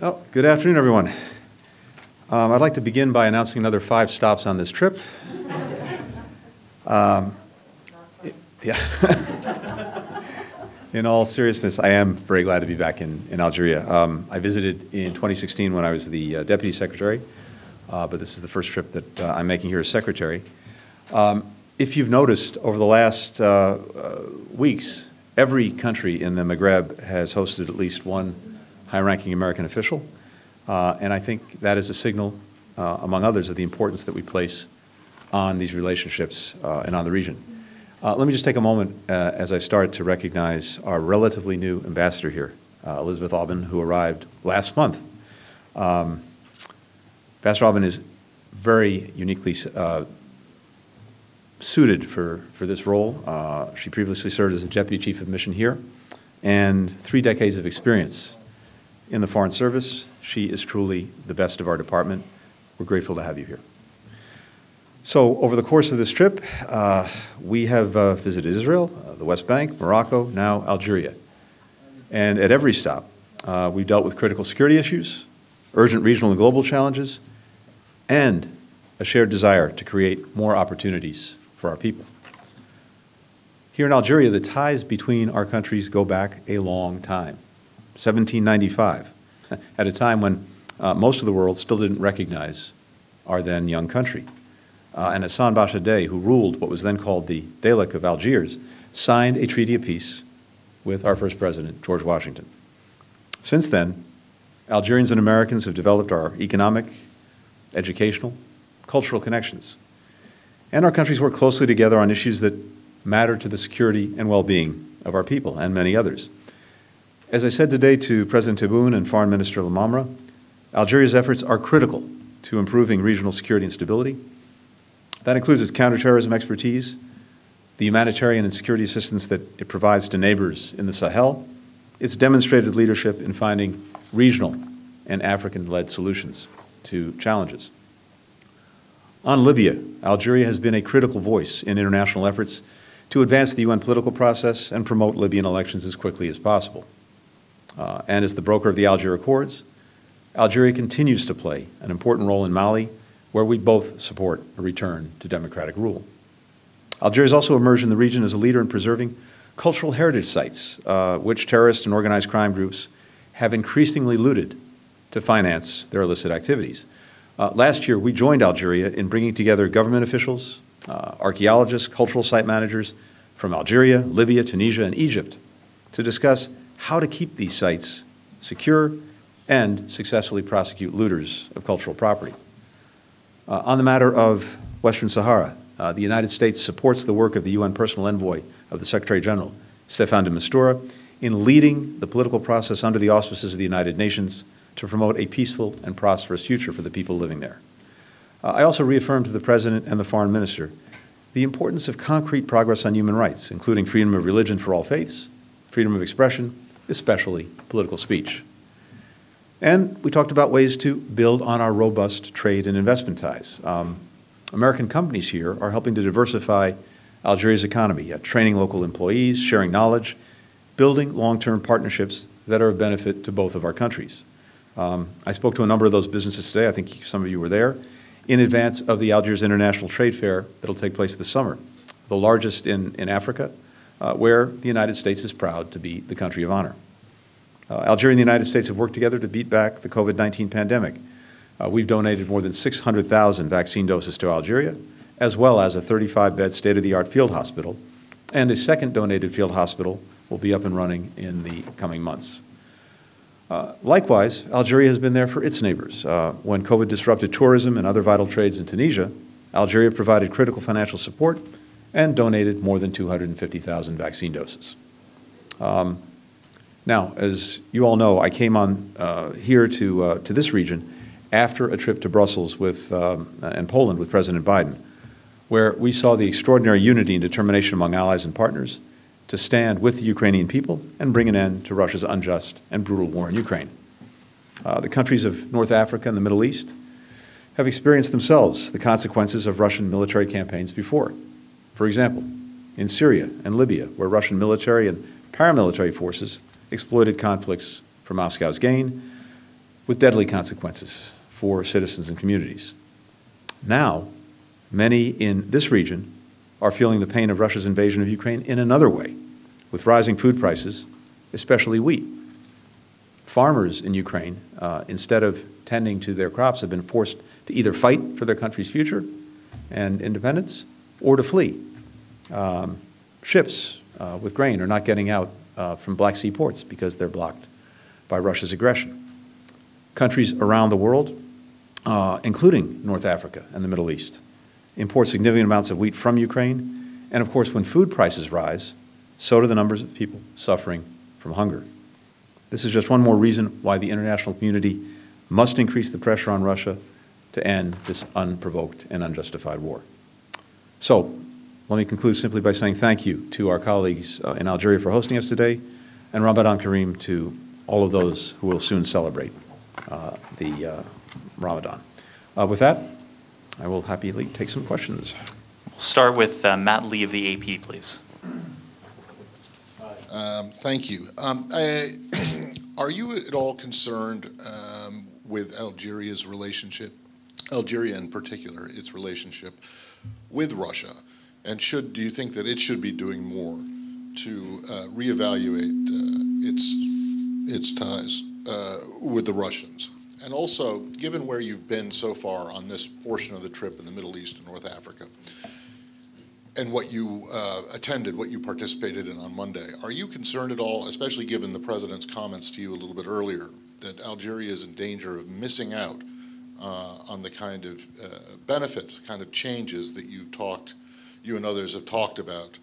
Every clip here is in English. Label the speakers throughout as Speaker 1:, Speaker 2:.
Speaker 1: Well, good afternoon, everyone. I'd like to begin by announcing another 5 stops on this trip. In all seriousness, I am very glad to be back in Algeria. I visited in 2016 when I was the Deputy Secretary, but this is the first trip that I'm making here as Secretary. If you've noticed, over the last weeks, every country in the Maghreb has hosted at least one high-ranking American official, and I think that is a signal, among others, of the importance that we place on these relationships and on the region. Let me just take a moment as I start to recognize our relatively new ambassador here, Elizabeth Aubin, who arrived last month. Ambassador Aubin is very uniquely suited for this role. She previously served as the Deputy Chief of Mission here, and 3 decades of experience in the Foreign Service. She is truly the best of our department. We're grateful to have you here. So over the course of this trip, we have visited Israel, the West Bank, Morocco, now Algeria. And at every stop, we've dealt with critical security issues, urgent regional and global challenges, and a shared desire to create more opportunities for our people. Here in Algeria, the ties between our countries go back a long time, 1795, at a time when most of the world still didn't recognize our then young country. And Hassan Bashadeh, who ruled what was then called the Deylik of Algiers, signed a treaty of peace with our first president, George Washington. Since then, Algerians and Americans have developed our economic, educational, cultural connections. And our countries work closely together on issues that matter to the security and well-being of our people and many others. As I said today to President Tebboune and Foreign Minister Lamamra, Algeria's efforts are critical to improving regional security and stability. That includes its counterterrorism expertise, the humanitarian and security assistance that it provides to neighbors in the Sahel, its demonstrated leadership in finding regional and African-led solutions to challenges. On Libya, Algeria has been a critical voice in international efforts to advance the UN political process and promote Libyan elections as quickly as possible. And as the broker of the Algiers Accords, Algeria continues to play an important role in Mali, where we both support a return to democratic rule. Algeria has also emerged in the region as a leader in preserving cultural heritage sites, which terrorist and organized crime groups have increasingly looted to finance their illicit activities. Last year, we joined Algeria in bringing together government officials, archaeologists, cultural site managers from Algeria, Libya, Tunisia, and Egypt to discuss how to keep these sites secure and successfully prosecute looters of cultural property. On the matter of Western Sahara, the United States supports the work of the UN Personal Envoy of the Secretary General, Staffan de Mistura, in leading the political process under the auspices of the United Nations to promote a peaceful and prosperous future for the people living there. I also reaffirmed to the President and the Foreign Minister the importance of concrete progress on human rights, including freedom of religion for all faiths, freedom of expression, especially political speech. And we talked about ways to build on our robust trade and investment ties. American companies here are helping to diversify Algeria's economy, training local employees, sharing knowledge, building long-term partnerships that are of benefit to both of our countries. I spoke to a number of those businesses today. I think some of you were there, in advance of the Algiers International Trade Fair that will take place this summer, the largest in Africa, where the United States is proud to be the country of honor. Algeria and the United States have worked together to beat back the COVID-19 pandemic. We've donated more than 600,000 vaccine doses to Algeria, as well as a 35-bed state-of-the-art field hospital, and a second donated field hospital will be up and running in the coming months. Likewise, Algeria has been there for its neighbors. When COVID disrupted tourism and other vital trades in Tunisia, Algeria provided critical financial support and donated more than 250,000 vaccine doses. Now, as you all know, I came on here to this region after a trip to Brussels and Poland with President Biden, where we saw the extraordinary unity and determination among allies and partners to stand with the Ukrainian people and bring an end to Russia's unjust and brutal war in Ukraine. The countries of North Africa and the Middle East have experienced themselves the consequences of Russian military campaigns before. For example, in Syria and Libya, where Russian military and paramilitary forces exploited conflicts for Moscow's gain, with deadly consequences for citizens and communities. Now, many in this region are feeling the pain of Russia's invasion of Ukraine in another way, with rising food prices, especially wheat. Farmers in Ukraine, instead of tending to their crops, have been forced to either fight for their country's future and independence or to flee. Ships with grain are not getting out from Black Sea ports because they're blocked by Russia's aggression. Countries around the world, including North Africa and the Middle East, import significant amounts of wheat from Ukraine. And of course, when food prices rise, so do the numbers of people suffering from hunger. This is just one more reason why the international community must increase the pressure on Russia to end this unprovoked and unjustified war. So, let me conclude simply by saying thank you to our colleagues in Algeria for hosting us today, and Ramadan Kareem to all of those who will soon celebrate the Ramadan. With that, I will happily take some questions.
Speaker 2: We'll start with Matt Lee of the AP, please.
Speaker 3: Thank you. Are you at all concerned with Algeria's relationship, Algeria in particular, its relationship with Russia? And do you think that it should be doing more to reevaluate its ties with the Russians? And also, given where you've been so far on this portion of the trip in the Middle East and North Africa, and what you attended, what you participated in on Monday, are you concerned at all, especially given the President's comments to you a little bit earlier, that Algeria is in danger of missing out on the kind of benefits, the kind of changes that you and others have talked about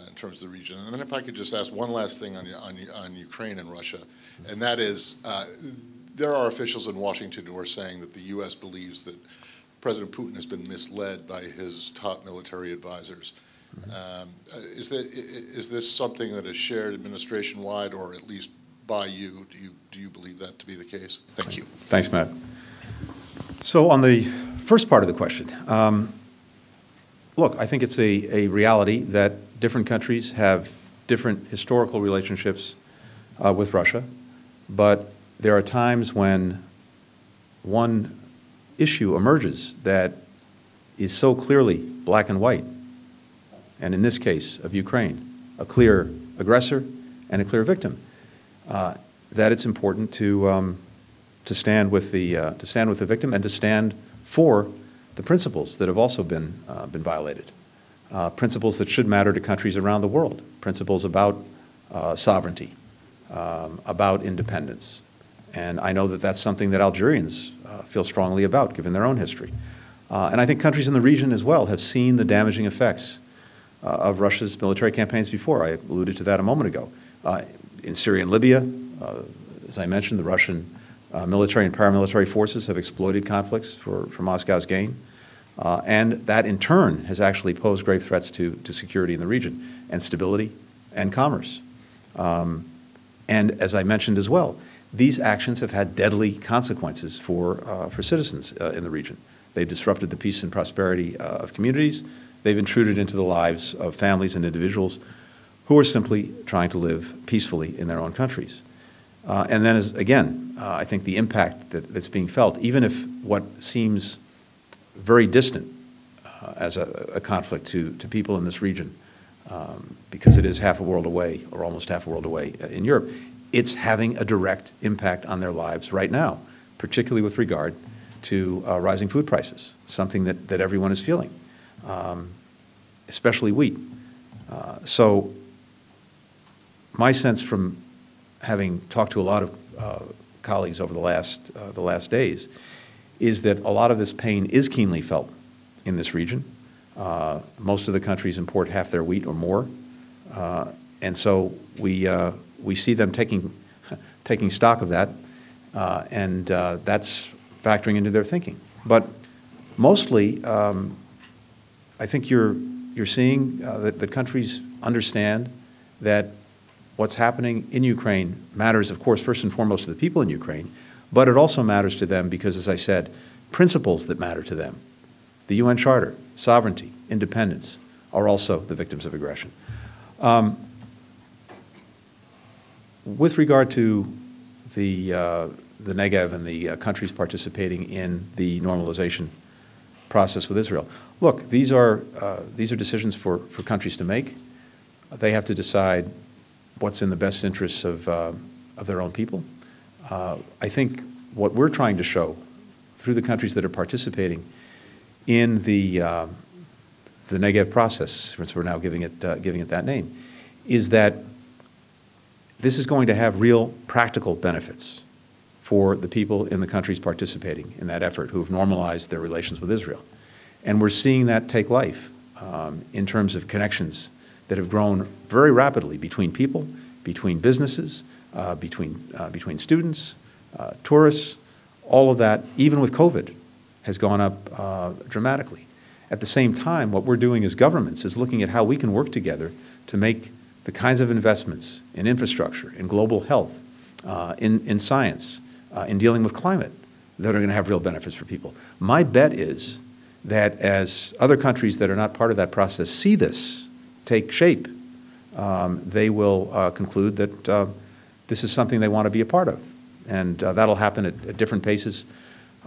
Speaker 3: in terms of the region? And then if I could just ask one last thing on Ukraine and Russia, and that is, there are officials in Washington who are saying that the U.S. believes that President Putin has been misled by his top military advisors. Is this something that is shared administration-wide, or at least by you? Do you believe that to be the case? Thank you.
Speaker 1: Thanks, Matt. So on the first part of the question, look, I think it's a reality that different countries have different historical relationships with Russia, but there are times when one issue emerges that is so clearly black and white, and in this case of Ukraine, a clear aggressor and a clear victim, that it's important to stand with the victim and to stand for the principles that have also been violated, principles that should matter to countries around the world, principles about sovereignty, about independence. And I know that that's something that Algerians feel strongly about, given their own history. And I think countries in the region as well have seen the damaging effects of Russia's military campaigns before. I alluded to that a moment ago. In Syria and Libya, as I mentioned, the Russian military and paramilitary forces have exploited conflicts for Moscow's gain. And that, in turn, has actually posed grave threats to security in the region and stability and commerce. And as I mentioned as well, these actions have had deadly consequences for citizens in the region. They've disrupted the peace and prosperity of communities. They've intruded into the lives of families and individuals who are simply trying to live peacefully in their own countries. And then, again, I think the impact that's being felt, even if what seems very distant as a conflict to people in this region, because it is half a world away, or almost half a world away in Europe, it's having a direct impact on their lives right now, particularly with regard to rising food prices, something that everyone is feeling, especially wheat. So my sense from having talked to a lot of colleagues over the last days is that a lot of this pain is keenly felt in this region. Most of the countries import half their wheat or more, and so we see them taking stock of that, and that's factoring into their thinking. But mostly, I think you're seeing that countries understand that what's happening in Ukraine matters, of course, first and foremost to the people in Ukraine, but it also matters to them because, as I said, principles that matter to them, the UN Charter, sovereignty, independence, are also the victims of aggression. With regard to the the Negev and the countries participating in the normalization process with Israel. Look, these are decisions for countries to make. They have to decide what's in the best interests of their own people. I think what we're trying to show through the countries that are participating in the Negev process, since we're now giving it that name, is that this is going to have real practical benefits for the people in the countries participating in that effort who have normalized their relations with Israel. And we're seeing that take life in terms of connections that have grown very rapidly between people, between businesses, between students, tourists. All of that, even with COVID, has gone up dramatically. At the same time, what we're doing as governments is looking at how we can work together to make the kinds of investments in infrastructure, in global health, in science, in dealing with climate that are going to have real benefits for people. My bet is that as other countries that are not part of that process see this take shape, they will conclude that this is something they want to be a part of. And that'll happen at different paces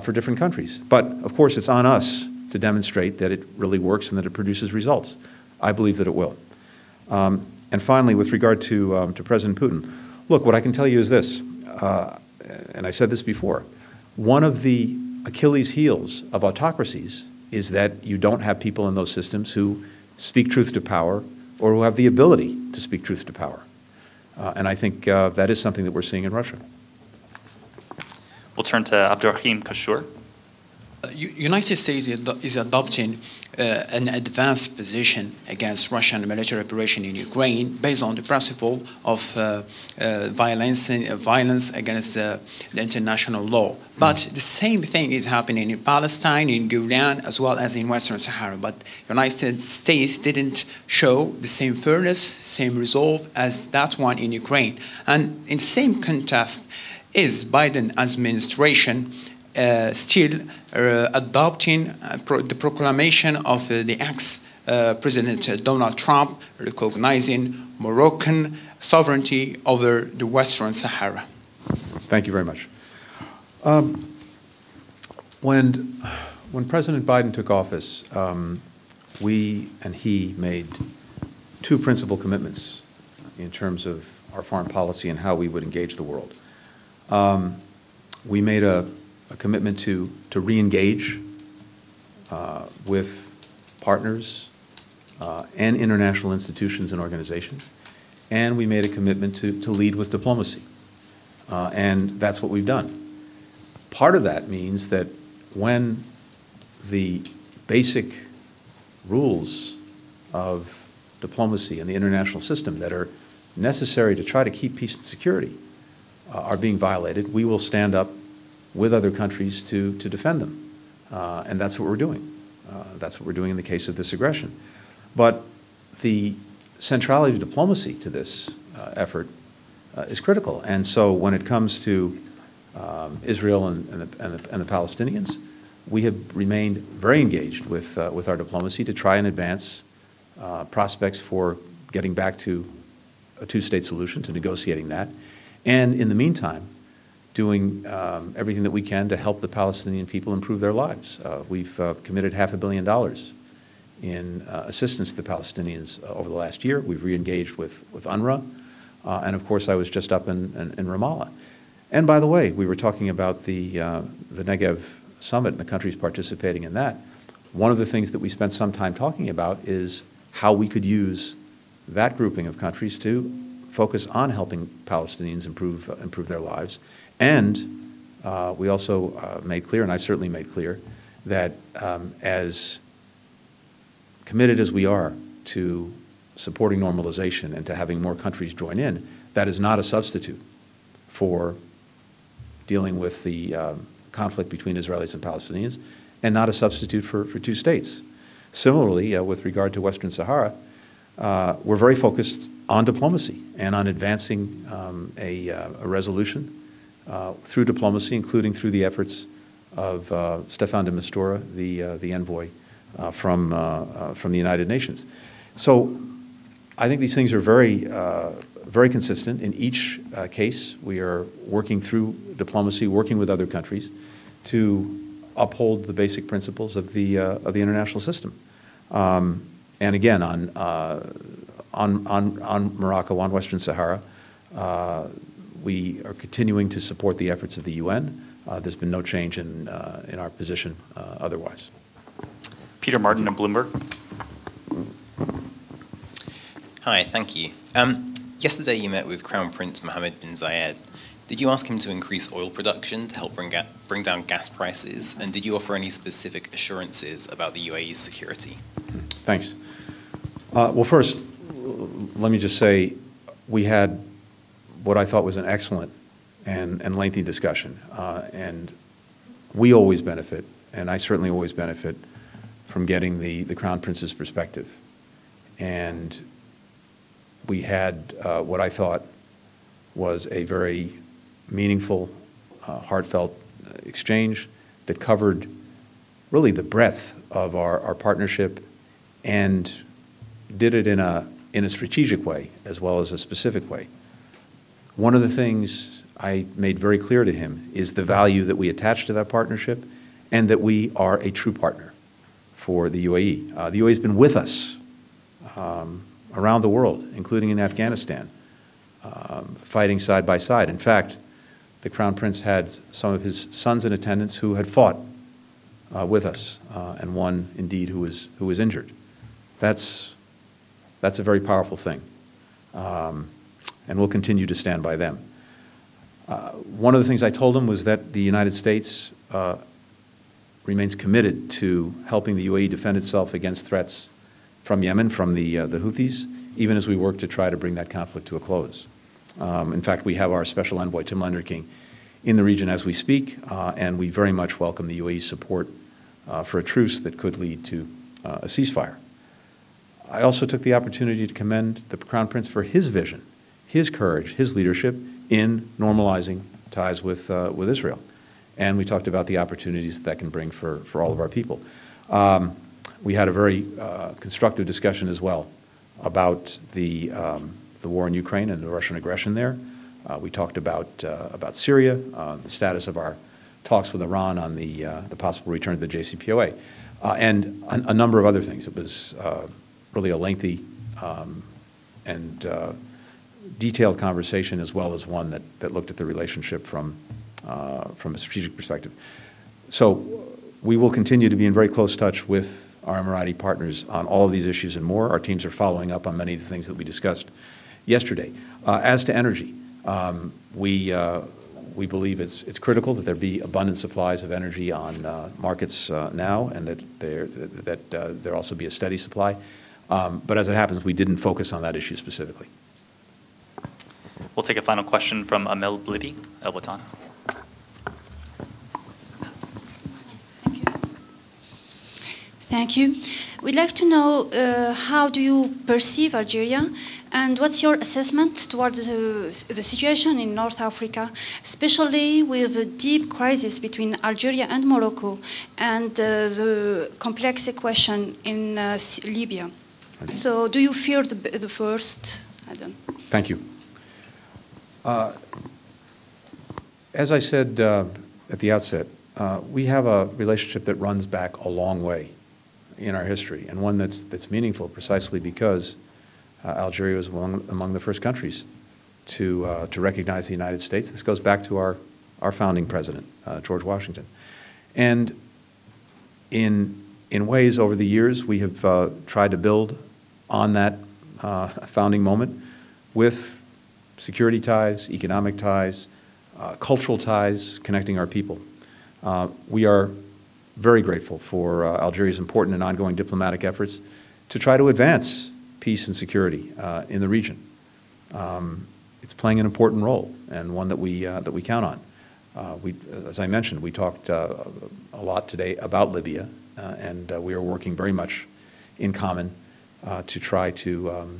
Speaker 1: for different countries. But, of course, it's on us to demonstrate that it really works and that it produces results. I believe that it will. And finally, with regard to President Putin, look, what I can tell you is this, and I said this before, one of the Achilles heels of autocracies is that you don't have people in those systems who speak truth to power or who have the ability to speak truth to power. And I think that is something that we're seeing in Russia.
Speaker 2: We'll turn to Abdurrahim Kashur.
Speaker 4: United States is adopting an advanced position against Russian military operation in Ukraine based on the principle of violence against the international law. But the same thing is happening in Palestine, in Golan, as well as in Western Sahara. But United States didn't show the same fairness, same resolve as that one in Ukraine. And in the same context, is Biden administration still adopting the proclamation of the ex-President Donald Trump recognizing Moroccan sovereignty over the Western Sahara?
Speaker 1: Thank you very much. When President Biden took office, we and he made two principal commitments in terms of our foreign policy and how we would engage the world. We made a commitment to re-engage with partners and international institutions and organizations, and we made a commitment to lead with diplomacy. And that's what we've done. Part of that means that when the basic rules of diplomacy and the international system that are necessary to try to keep peace and security are being violated, we will stand up with other countries to defend them. And that's what we're doing. That's what we're doing in the case of this aggression. But the centrality of diplomacy to this effort is critical. And so when it comes to Israel and the Palestinians, we have remained very engaged with our diplomacy to try and advance prospects for getting back to a two-state solution, to negotiating that. And in the meantime, doing everything that we can to help the Palestinian people improve their lives. We've committed $500 million in assistance to the Palestinians over the last year. We've re-engaged with UNRWA. And of course, I was just up in Ramallah. And by the way, we were talking about the Negev Summit and the countries participating in that. One of the things that we spent some time talking about is how we could use that grouping of countries to focus on helping Palestinians improve their lives. And we also made clear, and I've certainly made clear, that as committed as we are to supporting normalization and to having more countries join in, that is not a substitute for dealing with the conflict between Israelis and Palestinians, and not a substitute for two states. Similarly, with regard to Western Sahara, we're very focused on diplomacy and on advancing a resolution through diplomacy, including through the efforts of Staffan de Mistura, the envoy from the United Nations. So I think these things are very very consistent. In each case, we are working through diplomacy, working with other countries to uphold the basic principles of the international system. And again, on Morocco, on Western Sahara, we are continuing to support the efforts of the UN. There's been no change in our position otherwise.
Speaker 2: Peter Martin of Bloomberg.
Speaker 5: Hi, thank you. Yesterday you met with Crown Prince Mohammed bin Zayed. Did you ask him to increase oil production to help bring down gas prices? And did you offer any specific assurances about the UAE's security?
Speaker 1: Thanks. Well, first, let me just say we had what I thought was an excellent and lengthy discussion. And we always benefit, and I certainly always benefit, from getting the Crown Prince's perspective. And we had what I thought was a very meaningful, heartfelt exchange that covered really the breadth of our partnership and did it in a strategic way as well as a specific way. One of the things I made very clear to him is the value that we attach to that partnership and that we are a true partner for the UAE. The UAE has been with us around the world, including in Afghanistan, fighting side by side. In fact, the Crown Prince had some of his sons in attendance who had fought with us, and one indeed who was injured. That's a very powerful thing, and we'll continue to stand by them. One of the things I told him was that the United States remains committed to helping the UAE defend itself against threats from Yemen, from the Houthis, even as we work to try to bring that conflict to a close. In fact, we have our special envoy, Tim Lenderking, in the region as we speak, and we very much welcome the UAE's support for a truce that could lead to a ceasefire. I also took the opportunity to commend the Crown Prince for his vision, his courage, his leadership in normalizing ties with Israel. And we talked about the opportunities that can bring for all of our people. We had a very constructive discussion as well about the war in Ukraine and the Russian aggression there. We talked about Syria, the status of our talks with Iran on the possible return to the JCPOA, and a number of other things. It was really a lengthy and detailed conversation, as well as one that looked at the relationship from a strategic perspective. So we will continue to be in very close touch with our Emirati partners on all of these issues and more. Our teams are following up on many of the things that we discussed yesterday. As to energy, we believe it's critical that there be abundant supplies of energy on markets now, and that there also be a steady supply. But as it happens, we didn't focus on that issue specifically.
Speaker 2: We'll take a final question from Amel Blidi, El Watan.
Speaker 6: Thank you. We'd like to know how do you perceive Algeria, and what's your assessment towards the situation in North Africa, especially with the deep crisis between Algeria and Morocco, and the complex question in Libya. So do you fear the first? I don't know.
Speaker 1: Thank you. As I said at the outset, we have a relationship that runs back a long way in our history, and one that's meaningful precisely because Algeria was among the first countries to recognize the United States. This goes back to our founding president, George Washington. And in ways over the years, we have tried to build on that founding moment with security ties, economic ties, cultural ties connecting our people. We are very grateful for Algeria's important and ongoing diplomatic efforts to try to advance peace and security in the region. It's playing an important role, and one that we count on. As I mentioned, we talked a lot today about Libya, and we are working very much in common to try to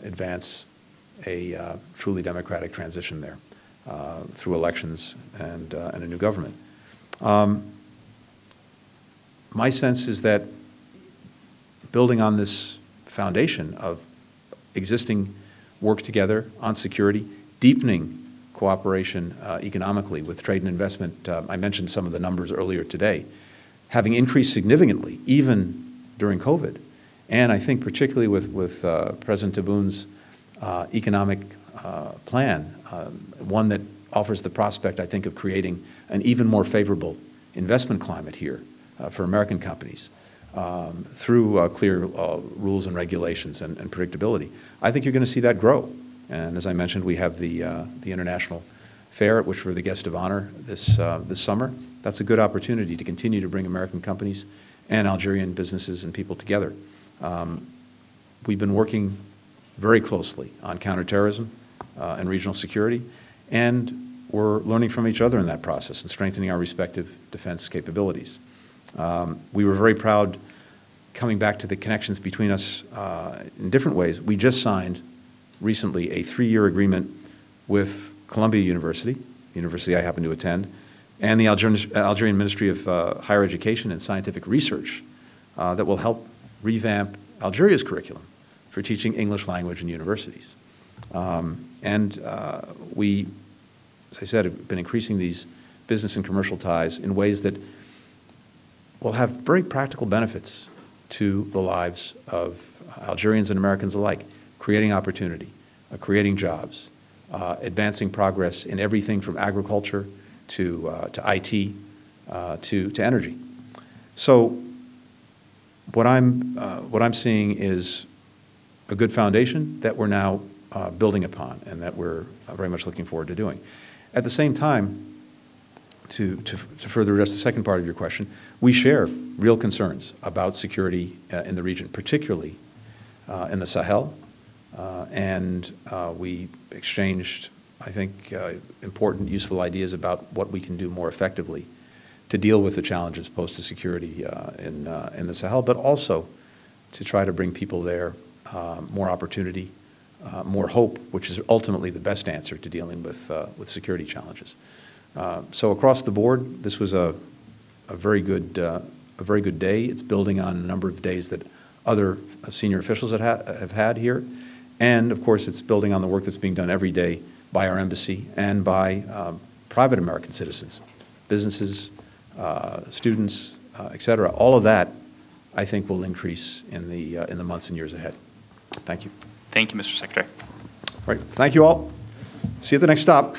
Speaker 1: advance a truly democratic transition there through elections and a new government. My sense is that building on this foundation of existing work together on security, deepening cooperation economically with trade and investment. I mentioned some of the numbers earlier today, having increased significantly even during COVID. And I think particularly with President Tebboun's economic plan, one that offers the prospect, I think, of creating an even more favorable investment climate here for American companies through clear rules and regulations and predictability. I think you're going to see that grow. And as I mentioned, we have the International Fair, at which we're the guest of honor this summer. That's a good opportunity to continue to bring American companies and Algerian businesses and people together. We've been working very closely on counterterrorism and regional security, and we're learning from each other in that process and strengthening our respective defense capabilities. We were very proud, coming back to the connections between us in different ways. We just signed recently a 3-year agreement with Columbia University, the university I happen to attend, and the Algerian Ministry of Higher Education and Scientific Research that will help revamp Algeria's curriculum for teaching English language in universities. We, as I said, have been increasing these business and commercial ties in ways that will have very practical benefits to the lives of Algerians and Americans alike, creating opportunity, creating jobs, advancing progress in everything from agriculture to IT to energy. So what I'm seeing is a good foundation that we're now building upon and that we're very much looking forward to doing. At the same time, to further address the second part of your question, we share real concerns about security in the region, particularly in the Sahel, and we exchanged, I think, important, useful ideas about what we can do more effectively to deal with the challenges posed to security in the Sahel, but also to try to bring people there more opportunity, more hope, which is ultimately the best answer to dealing with security challenges. So across the board, this was a very good day. It's building on a number of days that other senior officials have had here, and of course, it's building on the work that's being done every day by our embassy and by private American citizens, businesses, students, et cetera. All of that, I think, will increase in the months and years ahead. Thank you.
Speaker 2: Thank you, Mr. Secretary.
Speaker 1: All right. Thank you all. See you at the next stop.